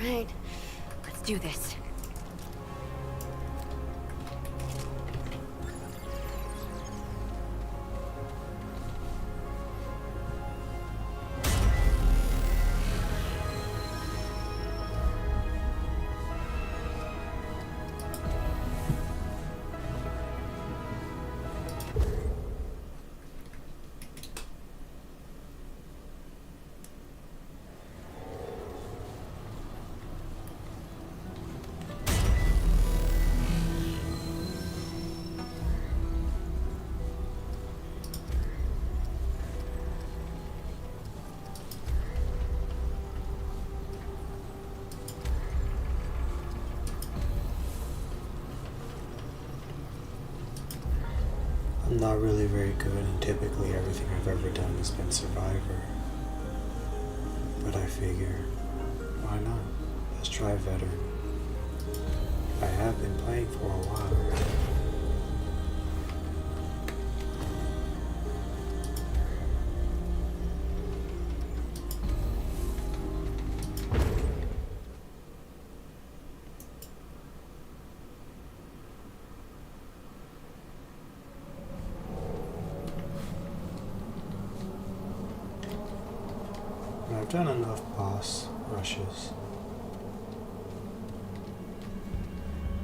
Alright, let's do this. I'm not really very good, and typically everything I've ever done has been Survivor. But I figure, why not? Let's try Veteran. I have been playing for a while already. I've done enough boss rushes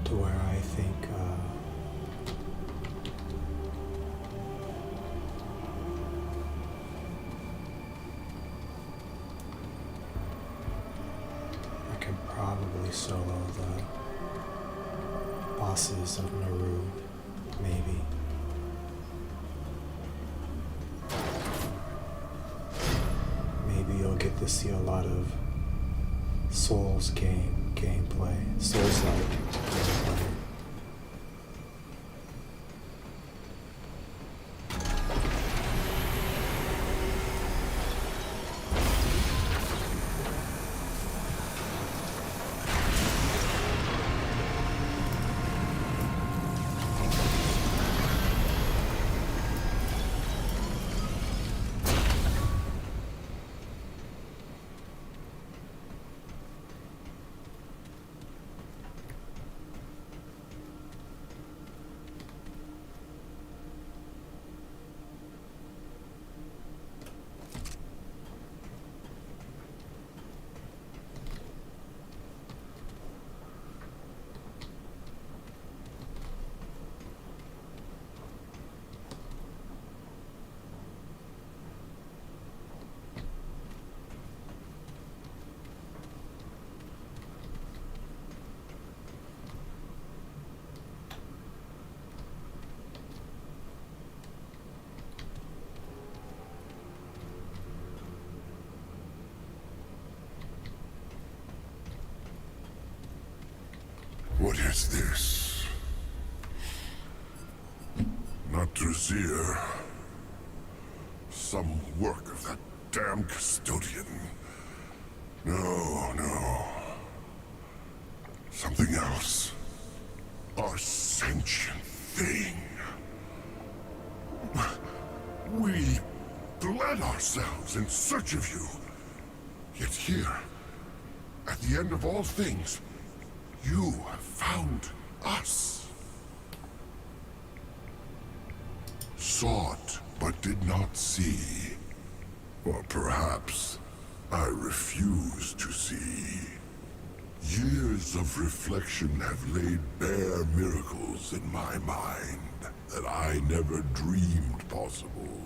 to where I think I can probably solo the bosses of Naru, maybe. You'll get to see a lot of Souls gameplay, Souls-like gameplay. What is this? Not Drasier. Some work of that damn custodian. No. Something else. A sentient thing. We bled ourselves in search of you. Yet here, at the end of all things, you have found us. Sought, but did not see. Or perhaps I refuse to see. Years of reflection have laid bare miracles in my mind that I never dreamed possible.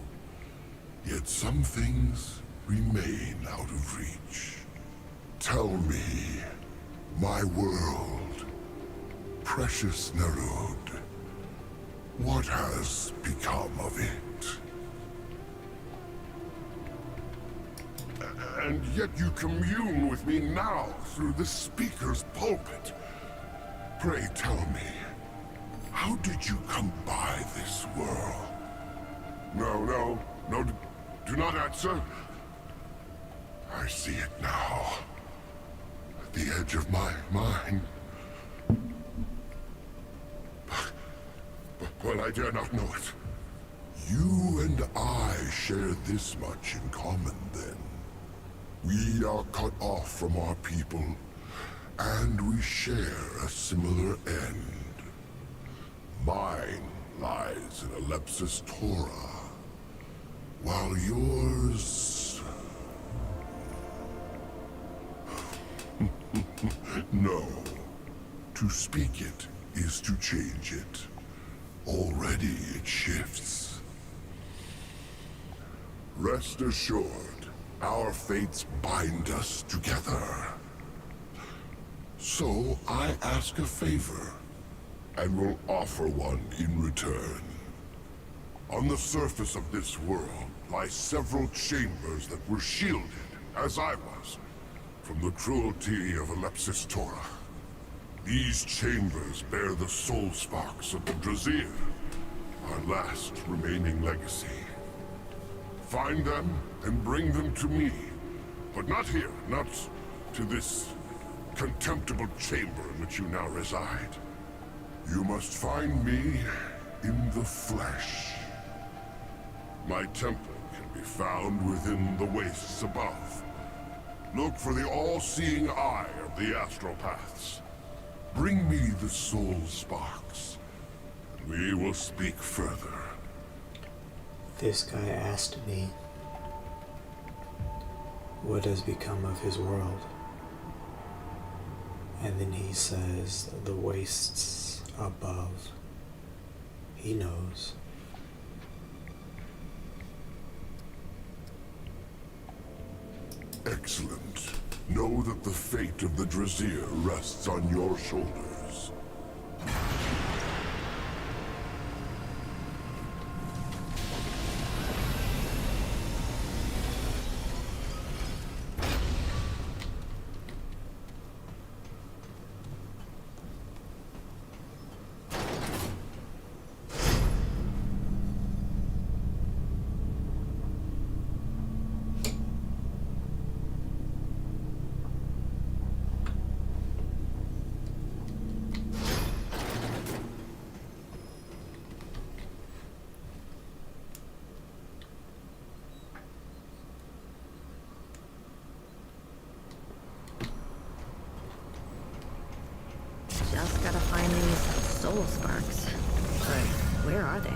Yet some things remain out of reach. Tell me, my world, precious Nerud, what has become of it? And yet you commune with me now through the speaker's pulpit. Pray tell me, how did you come by this world? No, do not answer. I see it now. At the edge of my mind. But I dare not know it. You and I share this much in common, then. We are cut off from our people, And we share a similar end. Mine lies in Alepsis Tora, while yours... No. To speak it is to change it. Already it shifts. Rest assured, our fates bind us together. So I ask a favor, and will offer one in return. On the surface of this world lie several chambers that were shielded, as I was, from the cruelty of Alepsis Tora. These chambers bear the soul sparks of the Drazir, our last remaining legacy. Find them and bring them to me. But not here, not to this contemptible chamber in which you now reside. You must find me in the flesh. My temple can be found within the wastes above. Look for the all-seeing eye of the astral paths. Bring me the soul sparks, and we will speak further. This guy asked me what has become of his world. And then he says the wastes above. He knows. Excellent. Know that the fate of the Drazir rests on your shoulders. Just gotta find these soul sparks. But where are they?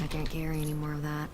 I can't carry any more of that.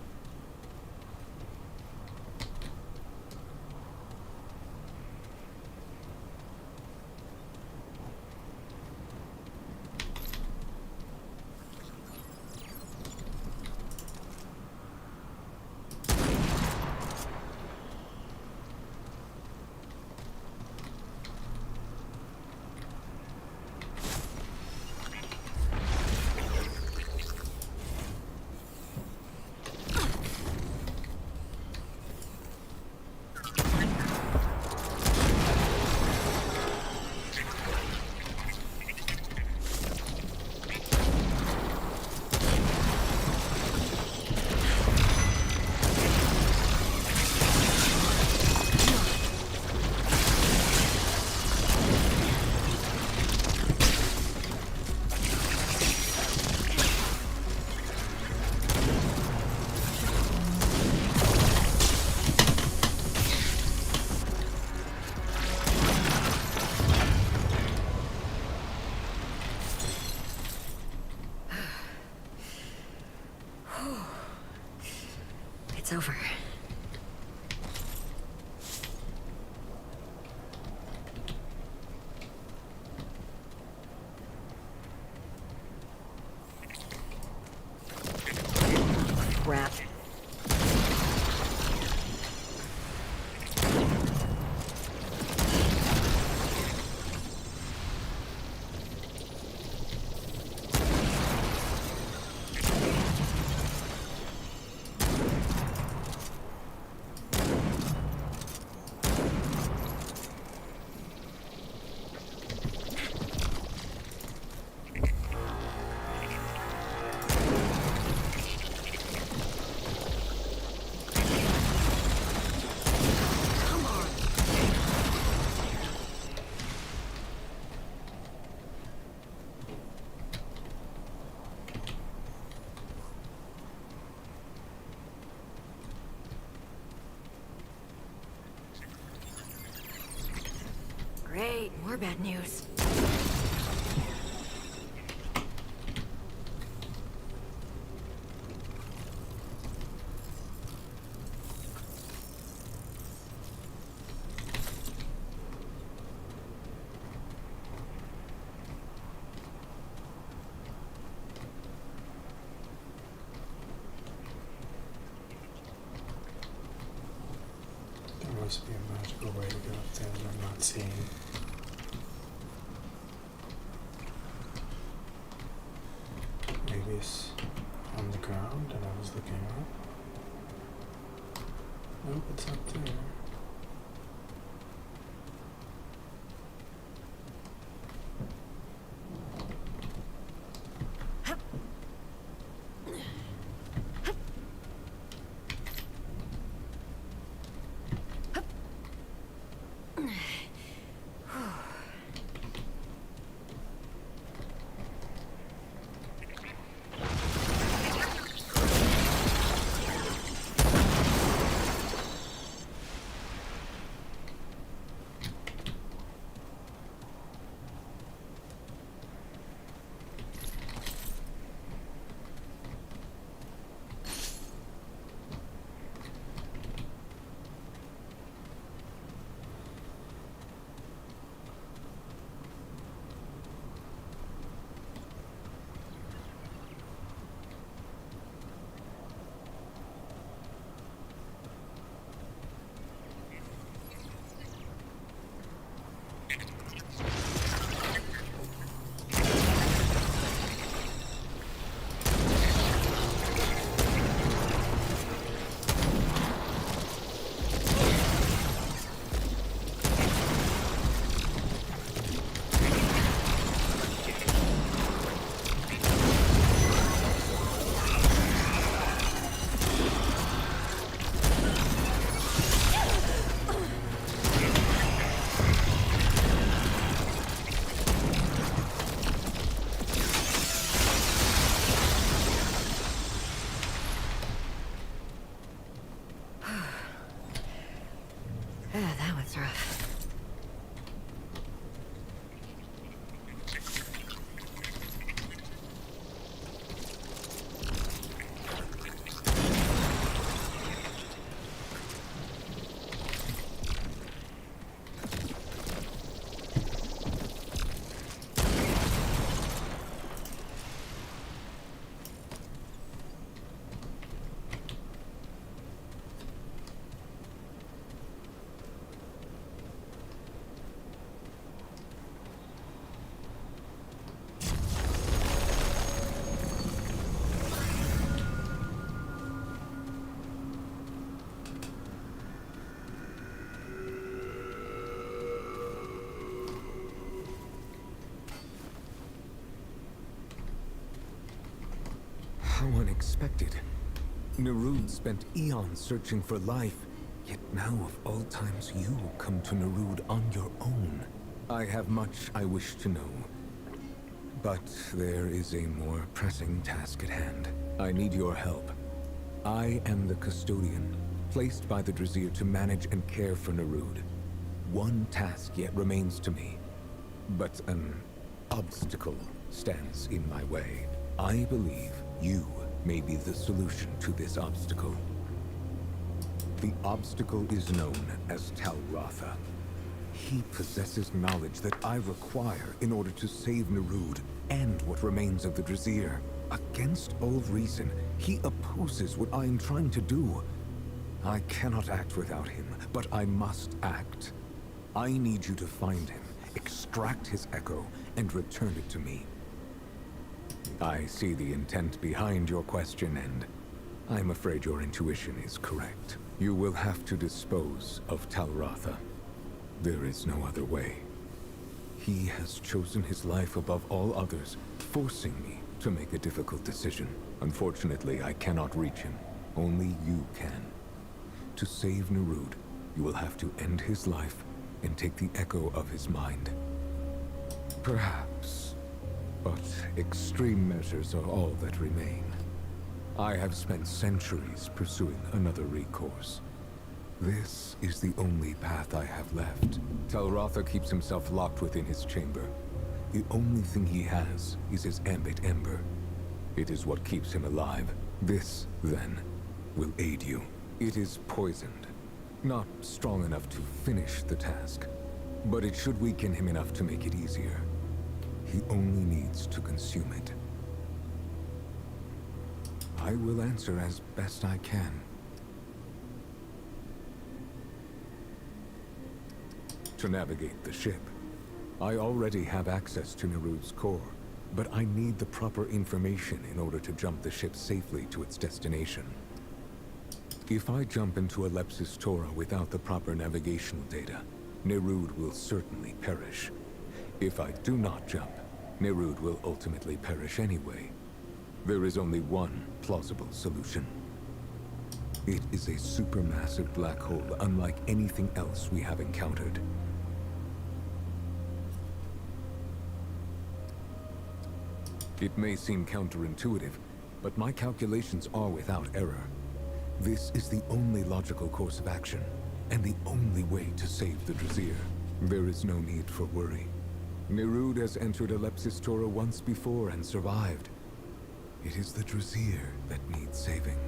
It's over. Crap. Great, more bad news. There must be a magical way to go up there that I'm not seeing. Maybe it's on the ground and I was looking up. Nope, it's up there. That was rough. How unexpected. Nerud spent eons searching for life, yet now of all times you come to Nerud on your own. I have much I wish to know, but there is a more pressing task at hand. I need your help. I am the custodian, placed by the Drazir to manage and care for Nerud. One task yet remains to me, but an obstacle stands in my way. I believe you may be the solution to this obstacle. The obstacle is known as Talratha. He possesses knowledge that I require in order to save Nerud and what remains of the Drazir. Against all reason, he opposes what I am trying to do. I cannot act without him, but I must act. I need you to find him, extract his echo, and return it to me. I see the intent behind your question, and I'm afraid your intuition is correct. You will have to dispose of Talratha. There is no other way. He has chosen his life above all others, forcing me to make a difficult decision. Unfortunately, I cannot reach him. Only you can. To save Nerud, you will have to end his life and take the echo of his mind. Perhaps, but extreme measures are all that remain. I have spent centuries pursuing another recourse. This is the only path I have left. Talratha keeps himself locked within his chamber. The only thing he has is his ambit ember. It is what keeps him alive. This, then, will aid you. It is poisoned. Not strong enough to finish the task, but it should weaken him enough to make it easier. He only needs to consume it. I will answer as best I can. To navigate the ship, I already have access to Nerud's core, but I need the proper information in order to jump the ship safely to its destination. If I jump into Alepsis Tora without the proper navigational data, Nerud will certainly perish. If I do not jump, Nerud will ultimately perish anyway. There is only one plausible solution. It is a supermassive black hole unlike anything else we have encountered. It may seem counterintuitive, but my calculations are without error. This is the only logical course of action, and the only way to save the Drazir. There is no need for worry. Nerud has entered Alepsis Tora once before and survived. It is the Drazir that needs saving.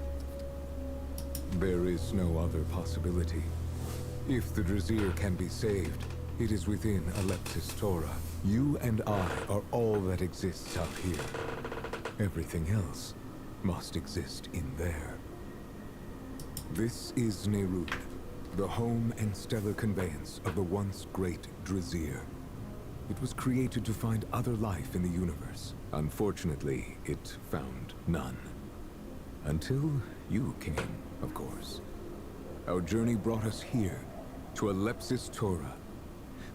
There is no other possibility. If the Drazir can be saved, it is within Alepsis Tora. You and I are all that exists out here. Everything else must exist in there. This is Nerud, the home and stellar conveyance of the once great Drazir. It was created to find other life in the universe. Unfortunately, it found none. Until you came, of course. Our journey brought us here, to Alepsis Tora.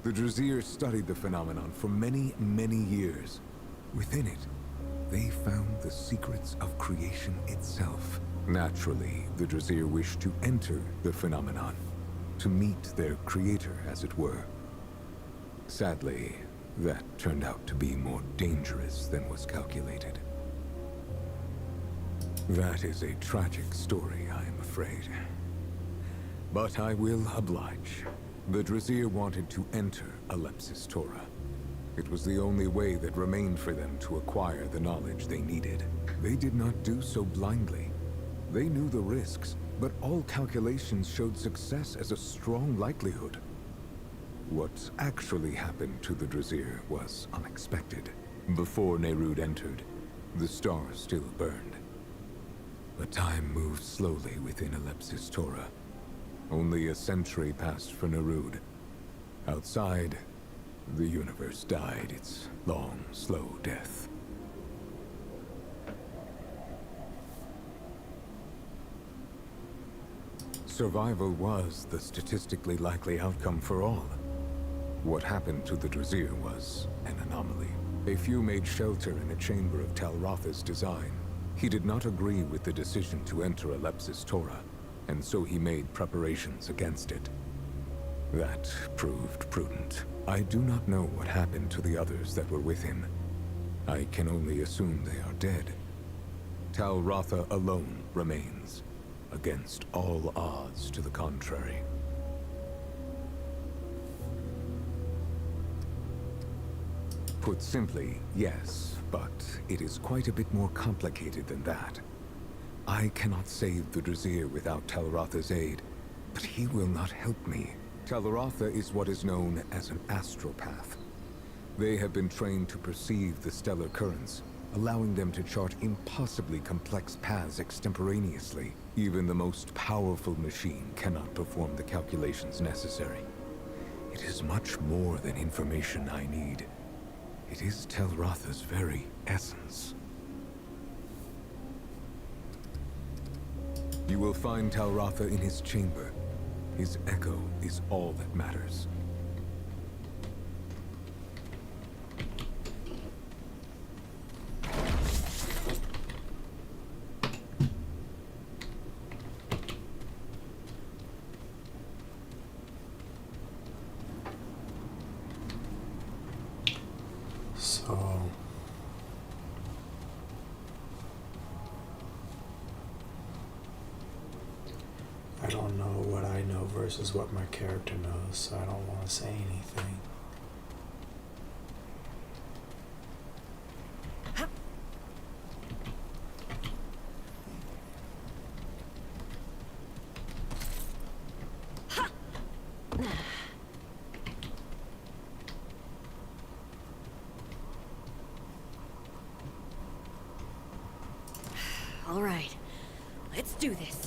The Drazir studied the phenomenon for many, many years. Within it, they found the secrets of creation itself. Naturally, the Drazir wished to enter the phenomenon, to meet their creator, as it were. Sadly, that turned out to be more dangerous than was calculated. That is a tragic story, I am afraid. But I will oblige. The Drazir wanted to enter Alepsis Tora. It was the only way that remained for them to acquire the knowledge they needed. They did not do so blindly. They knew the risks, but all calculations showed success as a strong likelihood. What actually happened to the Drazir was unexpected. Before Nerud entered, the stars still burned. But time moved slowly within Alepsis Tora. Only a century passed for Nerud. Outside, the universe died its long, slow death. Survival was the statistically likely outcome for all. What happened to the Drazir was an anomaly. A few made shelter in a chamber of Talratha's design. He did not agree with the decision to enter Alepsis Tora, and so he made preparations against it. That proved prudent. I do not know what happened to the others that were with him. I can only assume they are dead. Talratha alone remains, against all odds to the contrary. Put simply, yes, but it is quite a bit more complicated than that. I cannot save the Drazir without Talratha's aid, but he will not help me. Tal'Aratha is what is known as an astropath. They have been trained to perceive the stellar currents, allowing them to chart impossibly complex paths extemporaneously. Even the most powerful machine cannot perform the calculations necessary. It is much more than information I need. It is Tal'Aratha's very essence. You will find Tal'Aratha in his chamber. His echo is all that matters. So I don't know what I know versus what my character knows, so I don't want to say anything. All right, let's do this.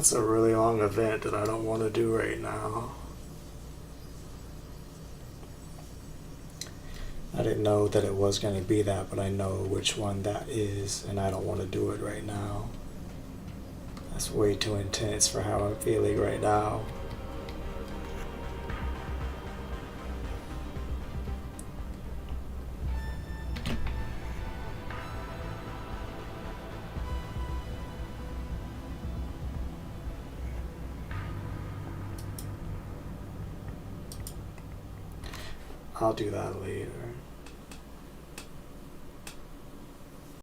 That's a really long event that I don't want to do right now. I didn't know that it was going to be that, but I know which one that is, and I don't want to do it right now. That's way too intense for how I'm feeling right now. I'll do that later.